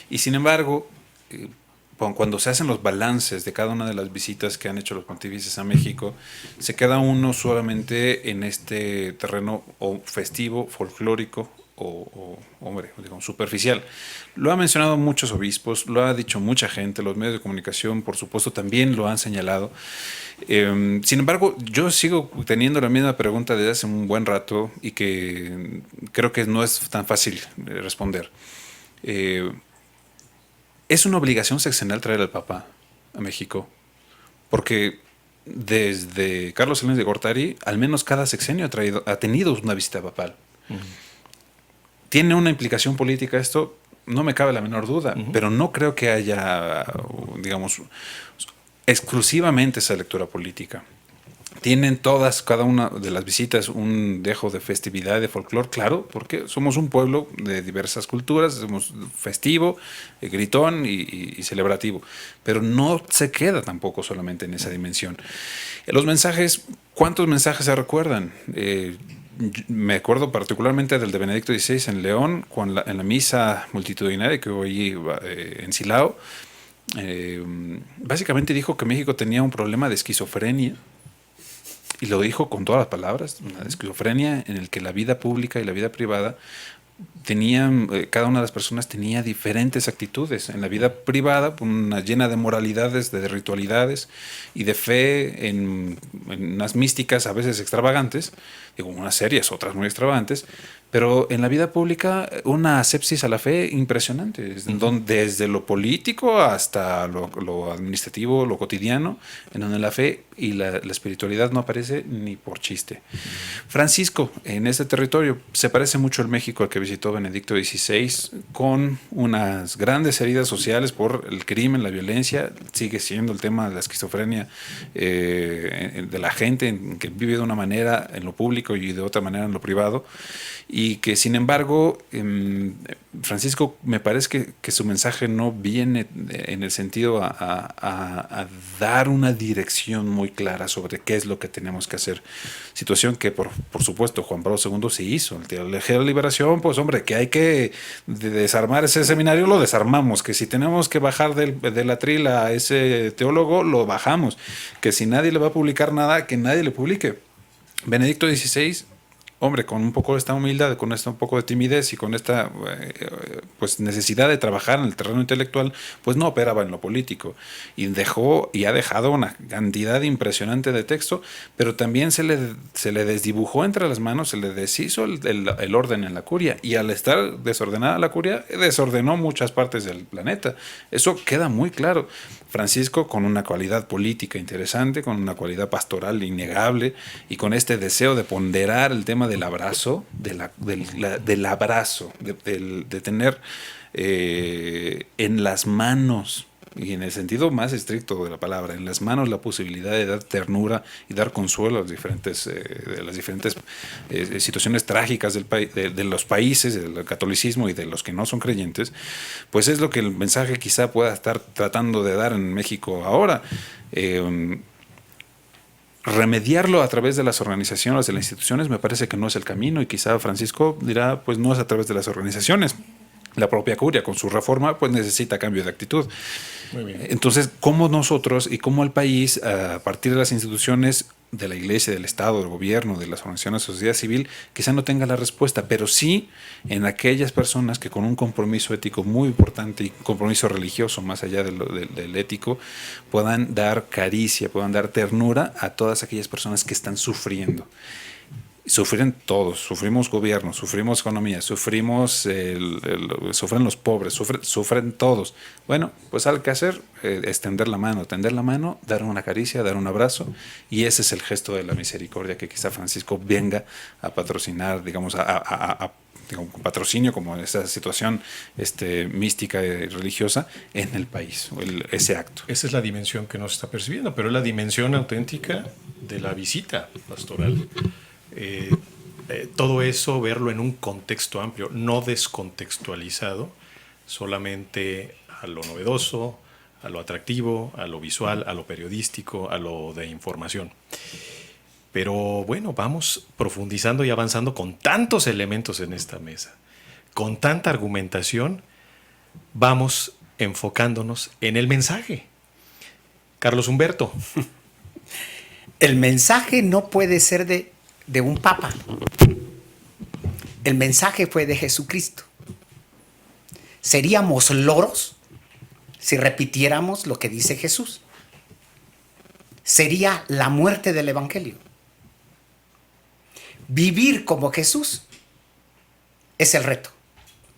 Y sin embargo, cuando se hacen los balances de cada una de las visitas que han hecho los pontífices a México, se queda uno solamente en este terreno o festivo, folclórico hombre, digamos, superficial. Lo han mencionado muchos obispos, lo ha dicho mucha gente, los medios de comunicación, por supuesto, también lo han señalado. Sin embargo, yo sigo teniendo la misma pregunta desde hace un buen rato y que creo que no es tan fácil responder. es una obligación sexenal traer al Papa a México, porque desde Carlos Salinas de Gortari, al menos cada sexenio ha tenido una visita papal. ¿Tiene una implicación política esto? No me cabe la menor duda, pero no creo que haya, digamos, exclusivamente esa lectura política. Tienen todas, cada una de las visitas, un dejo de festividad, de folclore, claro, porque somos un pueblo de diversas culturas, somos festivo, gritón y celebrativo, pero no se queda tampoco solamente en esa dimensión. Los mensajes, ¿cuántos mensajes se recuerdan? Me acuerdo particularmente del de Benedicto XVI en León, en la misa multitudinaria que oí en Silao. Básicamente dijo que México tenía un problema de esquizofrenia, y lo dijo con todas las palabras, una esquizofrenia en el que la vida pública y la vida privada tenían, cada una de las personas tenía diferentes actitudes. En la vida privada, una llena de moralidades, de ritualidades y de fe en unas místicas a veces extravagantes, digo, unas serias, otras muy extravagantes, pero en la vida pública una asepsis a la fe impresionante, desde lo político hasta lo administrativo, lo cotidiano, en donde la fe y la espiritualidad no aparece ni por chiste. Francisco, en este territorio, se parece mucho al México al que visitó Benedicto XVI, con unas grandes heridas sociales por el crimen, la violencia. Sigue siendo el tema de la esquizofrenia de la gente que vive de una manera en lo público y de otra manera en lo privado, y que sin embargo Francisco, me parece que su mensaje no viene en el sentido a dar una dirección muy clara sobre qué es lo que tenemos que hacer. Situación que por supuesto Juan Pablo II se hizo. El Teología de la Liberación, pues hombre, que hay que desarmar ese seminario, lo desarmamos. Que si tenemos que bajar del atril a ese teólogo, lo bajamos. Que si nadie le va a publicar nada, que nadie le publique. Benedicto XVI, hombre, con un poco de esta humildad, con un poco de timidez y con esta pues necesidad de trabajar en el terreno intelectual, pues no operaba en lo político, y ha dejado una cantidad impresionante de texto, pero también se le desdibujó entre las manos, se le deshizo el orden en la curia, y al estar desordenada la curia, desordenó muchas partes del planeta. Eso queda muy claro. Francisco, con una cualidad política interesante, con una cualidad pastoral innegable, y con este deseo de ponderar el tema del abrazo, del abrazo, de tener en las manos, y en el sentido más estricto de la palabra, en las manos la posibilidad de dar ternura y dar consuelo a de las diferentes situaciones trágicas de los países, del catolicismo y de los que no son creyentes, pues es lo que el mensaje quizá pueda estar tratando de dar en México ahora. Remediarlo a través de las organizaciones, de las instituciones, me parece que no es el camino, y quizá Francisco dirá, pues no es a través de las organizaciones. La propia curia, con su reforma, pues necesita cambio de actitud. Muy bien. Entonces, ¿cómo nosotros y cómo el país, a partir de las instituciones de la Iglesia, del Estado, del gobierno, de las organizaciones de sociedad civil, quizá no tenga la respuesta, pero sí en aquellas personas que con un compromiso ético muy importante y compromiso religioso más allá del ético, puedan dar caricia, puedan dar ternura a todas aquellas personas que están sufriendo? Sufren todos, sufrimos gobierno, sufrimos economía, sufren los pobres, sufren todos. Bueno, pues hay que hacer, extender la mano, tender la mano, dar una caricia, dar un abrazo, y ese es el gesto de la misericordia que quizá Francisco venga a patrocinar, digamos, digamos, patrocinio, como esa situación mística y religiosa en el país, ese acto. Esa es la dimensión que nos está percibiendo, pero es la dimensión auténtica de la visita pastoral. Todo eso, verlo en un contexto amplio, no descontextualizado solamente a lo novedoso, a lo atractivo, a lo visual, a lo periodístico, a lo de información. Pero bueno, vamos profundizando y avanzando con tantos elementos en esta mesa, con tanta argumentación, vamos enfocándonos en el mensaje. Carlos Humberto. El mensaje no puede ser de un papa. El mensaje fue de Jesucristo. Seríamos loros si repitiéramos lo que dice Jesús. Sería la muerte del evangelio. Vivir como Jesús es el reto,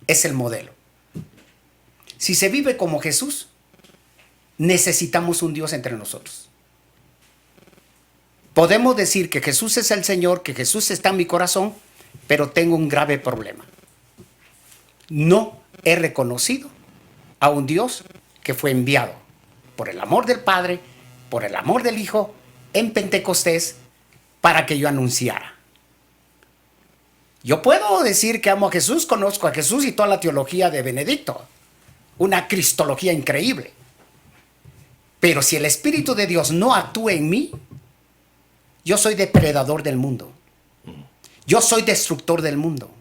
es el modelo. Si se vive como Jesús, necesitamos un Dios entre nosotros. Podemos decir que Jesús es el Señor, que Jesús está en mi corazón, pero tengo un grave problema. No he reconocido a un Dios que fue enviado por el amor del Padre, por el amor del Hijo, en Pentecostés, para que yo anunciara. Yo puedo decir que amo a Jesús, conozco a Jesús y toda la teología de Benedicto, una cristología increíble. Pero si el Espíritu de Dios no actúa en mí, yo soy depredador del mundo. Yo soy destructor del mundo.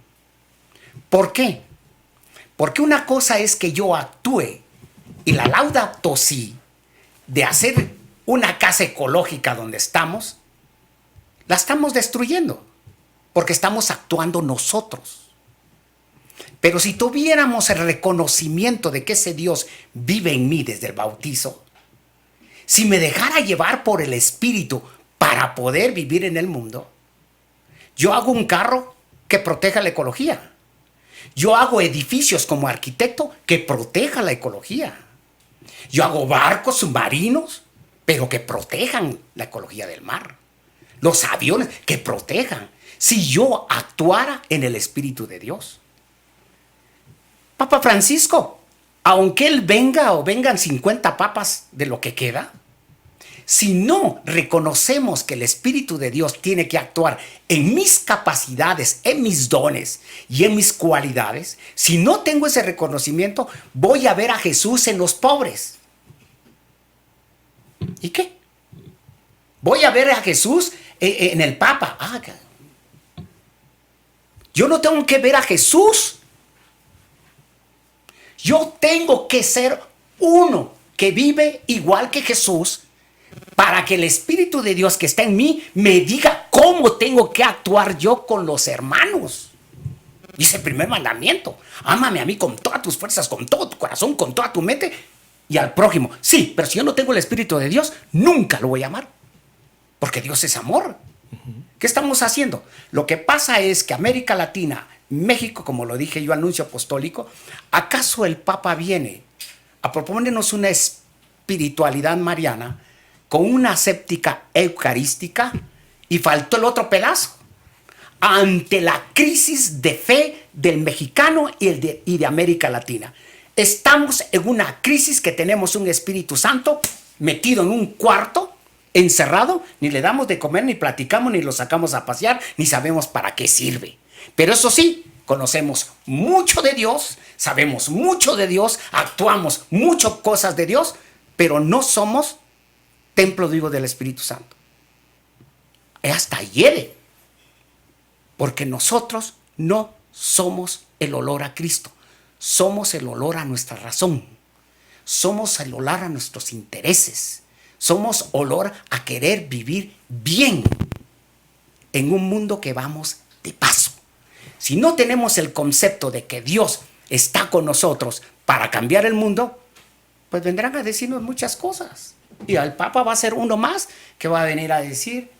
¿Por qué? Porque una cosa es que yo actúe y la Laudato Si de hacer una casa ecológica donde estamos, la estamos destruyendo porque estamos actuando nosotros. Pero si tuviéramos el reconocimiento de que ese Dios vive en mí desde el bautizo, si me dejara llevar por el Espíritu para poder vivir en el mundo, yo hago un carro que proteja la ecología. Yo hago edificios como arquitecto que proteja la ecología. Yo hago barcos submarinos, pero que protejan la ecología del mar. Los aviones que protejan. Si yo actuara en el Espíritu de Dios. Papa Francisco, aunque él venga o vengan 50 papas de lo que queda, si no reconocemos que el Espíritu de Dios tiene que actuar en mis capacidades, en mis dones y en mis cualidades, si no tengo ese reconocimiento, voy a ver a Jesús en los pobres. ¿Y qué? Voy a ver a Jesús en el Papa. Yo no tengo que ver a Jesús. Yo tengo que ser uno que vive igual que Jesús, para que el Espíritu de Dios que está en mí me diga cómo tengo que actuar yo con los hermanos. Dice el primer mandamiento: ámame a mí con todas tus fuerzas, con todo tu corazón, con toda tu mente, y al prójimo. Sí, pero si yo no tengo el Espíritu de Dios, nunca lo voy a amar, porque Dios es amor. ¿Qué estamos haciendo? Lo que pasa es que América Latina, México, como lo dije yo, anuncio apostólico, ¿acaso el Papa viene a proponernos una espiritualidad mariana con una séptica eucarística y faltó el otro pedazo? Ante la crisis de fe del mexicano y de América Latina, estamos en una crisis que tenemos un Espíritu Santo metido en un cuarto, encerrado, ni le damos de comer, ni platicamos, ni lo sacamos a pasear, ni sabemos para qué sirve. Pero eso sí, conocemos mucho de Dios, sabemos mucho de Dios, actuamos muchas cosas de Dios, pero no somos templo vivo del Espíritu Santo. Hasta hiede, porque nosotros no somos el olor a Cristo, somos el olor a nuestra razón, somos el olor a nuestros intereses, somos olor a querer vivir bien en un mundo que vamos de paso. Si no tenemos el concepto de que Dios está con nosotros para cambiar el mundo, pues vendrán a decirnos muchas cosas. Y el Papa va a ser uno más que va a venir a decir: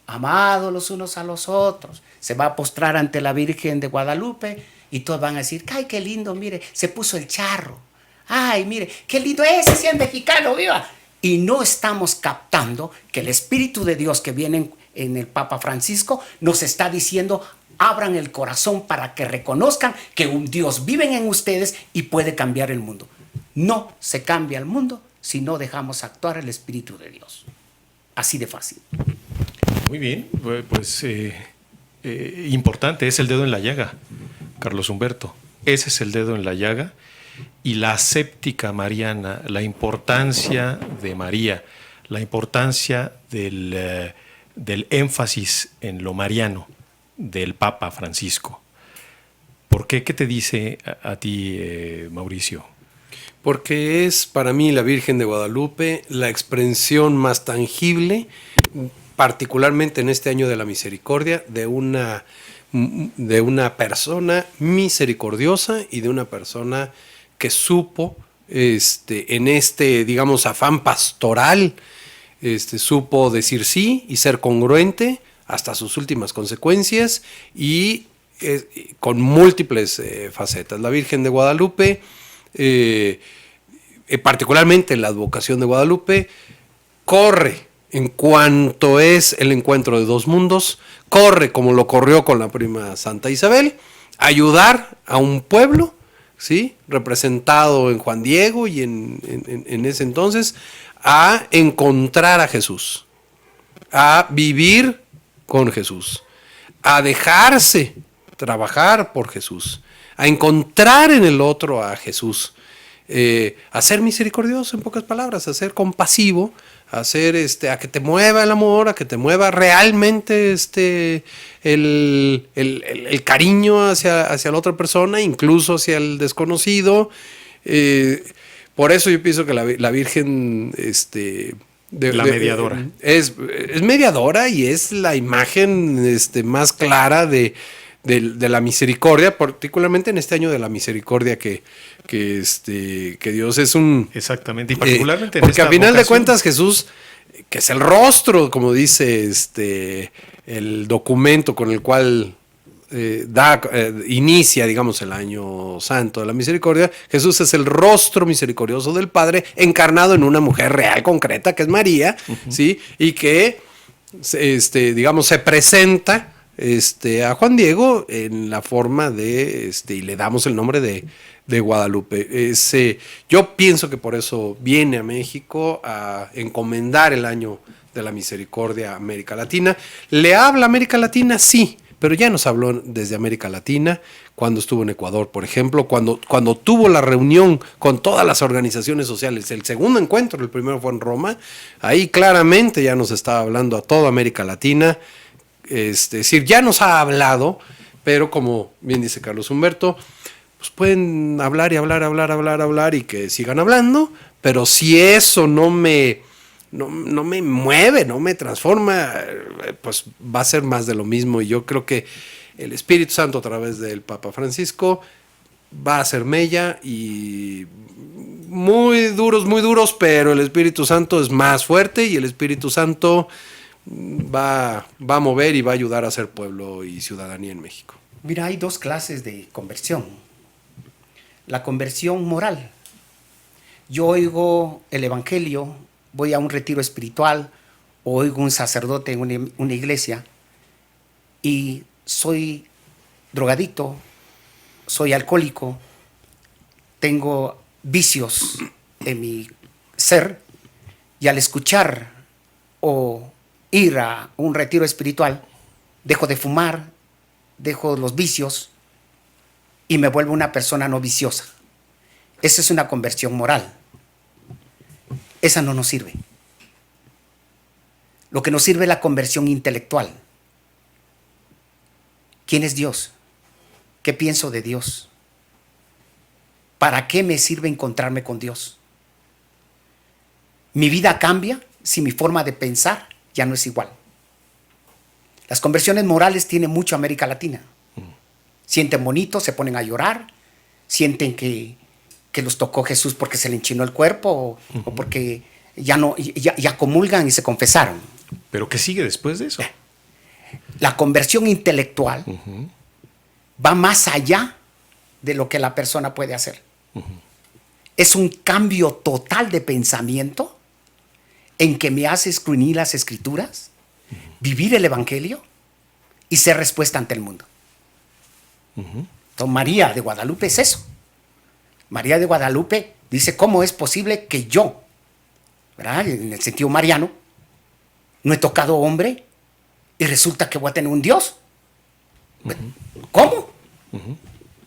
amados los unos a los otros. Se va a postrar ante la Virgen de Guadalupe y todos van a decir: ay, qué lindo, mire, se puso el charro. Ay, mire, qué lindo ese, si es mexicano, viva. Y no estamos captando que el Espíritu de Dios que viene en el Papa Francisco nos está diciendo: abran el corazón para que reconozcan que un Dios vive en ustedes y puede cambiar el mundo. No se cambia el mundo si no dejamos actuar el Espíritu de Dios. Así de fácil. Muy bien, pues importante, es el dedo en la llaga, Carlos Humberto. Ese es el dedo en la llaga. Y la séptica mariana, la importancia de María, la importancia del énfasis en lo mariano del Papa Francisco. ¿Por qué? ¿Qué te dice a ti, Mauricio? Porque es para mí la Virgen de Guadalupe la expresión más tangible, particularmente en este año de la misericordia, de una persona misericordiosa y de una persona que supo, en digamos, afán pastoral, supo decir sí y ser congruente hasta sus últimas consecuencias y con múltiples facetas. La Virgen de Guadalupe particularmente la advocación de Guadalupe, corre en cuanto es el encuentro de dos mundos, corre como lo corrió con la prima Santa Isabel, ayudar a un pueblo, ¿sí?, representado en Juan Diego y en ese entonces, a encontrar a Jesús, a vivir con Jesús, a dejarse trabajar por Jesús, a encontrar en el otro a Jesús, a ser misericordioso, en pocas palabras, a ser compasivo, a ser a que te mueva el amor, a que te mueva realmente el cariño hacia la otra persona, incluso hacia el desconocido. Por eso yo pienso que la Virgen la mediadora. Es mediadora y es la imagen más clara de la misericordia, particularmente en este año de la misericordia que Dios es un... Exactamente, y particularmente en porque esta a final de vocación. cuentas Jesús, que es el rostro, como dice el documento con el cual inicia, digamos, el año santo de la misericordia, Jesús es el rostro misericordioso del Padre encarnado en una mujer real, concreta, que es María, ¿sí? Y que, digamos, se presenta a Juan Diego en la forma de, y le damos el nombre de Guadalupe. Yo pienso que por eso viene a México a encomendar el año de la misericordia a América Latina. ¿Le habla a América Latina? Sí, pero ya nos habló desde América Latina, cuando estuvo en Ecuador, por ejemplo, cuando tuvo la reunión con todas las organizaciones sociales, el segundo encuentro, el primero fue en Roma, ahí claramente ya nos estaba hablando a toda América Latina. Es decir, ya nos ha hablado, pero como bien dice Carlos Humberto, pues pueden hablar y hablar y que sigan hablando, pero si eso no me mueve, no me transforma, pues va a ser más de lo mismo. Y yo creo que el Espíritu Santo a través del Papa Francisco va a ser mella, y muy duros, pero el Espíritu Santo es más fuerte y el Espíritu Santo va a mover y va a ayudar a hacer pueblo y ciudadanía en México. Mira, hay dos clases de conversión. La conversión moral. Yo oigo el Evangelio, voy a un retiro espiritual, o oigo un sacerdote en una iglesia y soy drogadicto, soy alcohólico, tengo vicios en mi ser, y al escuchar o ir a un retiro espiritual, dejo de fumar, dejo los vicios y me vuelvo una persona no viciosa. Esa es una conversión moral. Esa no nos sirve. Lo que nos sirve es la conversión intelectual. ¿Quién es Dios? ¿Qué pienso de Dios? ¿Para qué me sirve encontrarme con Dios? ¿Mi vida cambia si mi forma de pensar ya no es igual? Las conversiones morales tienen mucho América Latina. Sienten bonito, se ponen a llorar, sienten que los tocó Jesús porque se le enchinó el cuerpo, o porque ya comulgan y se confesaron. ¿Pero qué sigue después de eso? La conversión intelectual va más allá de lo que la persona puede hacer. Es un cambio total de pensamiento en que me hace escudriñar las Escrituras, vivir el Evangelio y ser respuesta ante el mundo. Entonces, María de Guadalupe es eso. María de Guadalupe dice: ¿cómo es posible que yo, ¿verdad?, en el sentido mariano, no he tocado hombre y resulta que voy a tener un Dios? ¿Cómo?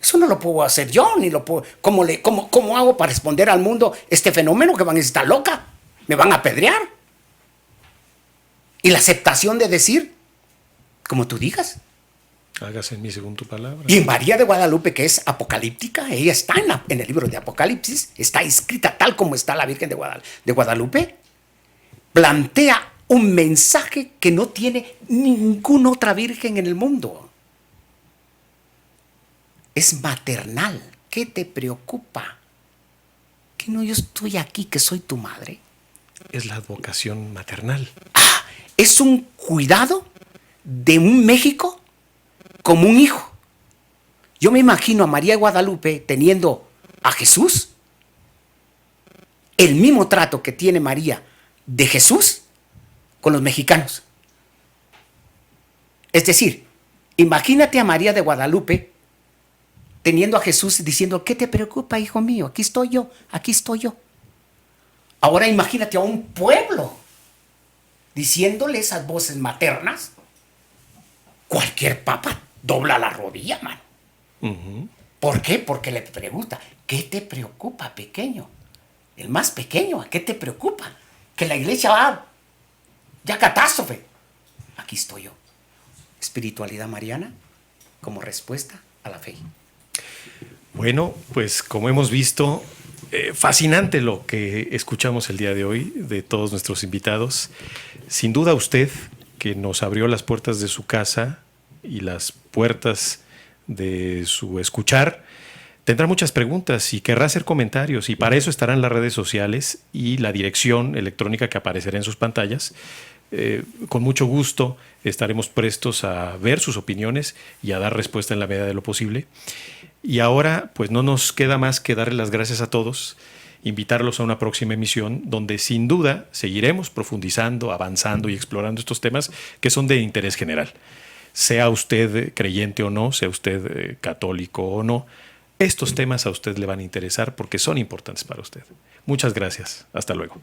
Eso no lo puedo hacer yo, ni lo puedo. ¿Cómo hago para responder al mundo este fenómeno que van a estar loca? Me van a apedrear. Y la aceptación de decir, como tú digas. Hágase en mí según tu palabra. Y María de Guadalupe, que es apocalíptica, ella está en el libro de Apocalipsis, está escrita tal como está la Virgen de Guadalupe, plantea un mensaje que no tiene ninguna otra virgen en el mundo. Es maternal. ¿Qué te preocupa? ¿Que no yo estoy aquí, que soy tu madre? Es la vocación maternal. Es un cuidado de un México como un hijo. Yo me imagino a María de Guadalupe teniendo a Jesús el mismo trato que tiene María de Jesús con los mexicanos. Es decir, imagínate a María de Guadalupe teniendo a Jesús diciendo, ¿qué te preocupa, hijo mío? Aquí estoy yo, aquí estoy yo. Ahora imagínate a un pueblo diciéndole esas voces maternas. Cualquier papa dobla la rodilla, mano. ¿Por qué? Porque le pregunta, ¿qué te preocupa, pequeño? El más pequeño, ¿a qué te preocupa? Que la iglesia va ya a catástrofe. Aquí estoy yo. Espiritualidad mariana como respuesta a la fe. Bueno, pues como hemos visto, fascinante lo que escuchamos el día de hoy de todos nuestros invitados. Sin duda usted, que nos abrió las puertas de su casa y las puertas de su escuchar, tendrá muchas preguntas y querrá hacer comentarios, y para eso estarán las redes sociales y la dirección electrónica que aparecerá en sus pantallas. Con mucho gusto estaremos prestos a ver sus opiniones y a dar respuesta en la medida de lo posible. Y ahora, pues no nos queda más que darle las gracias a todos, invitarlos a una próxima emisión donde sin duda seguiremos profundizando, avanzando y explorando estos temas que son de interés general. Sea usted creyente o no, sea usted católico o no, estos temas a usted le van a interesar porque son importantes para usted. Muchas gracias. Hasta luego.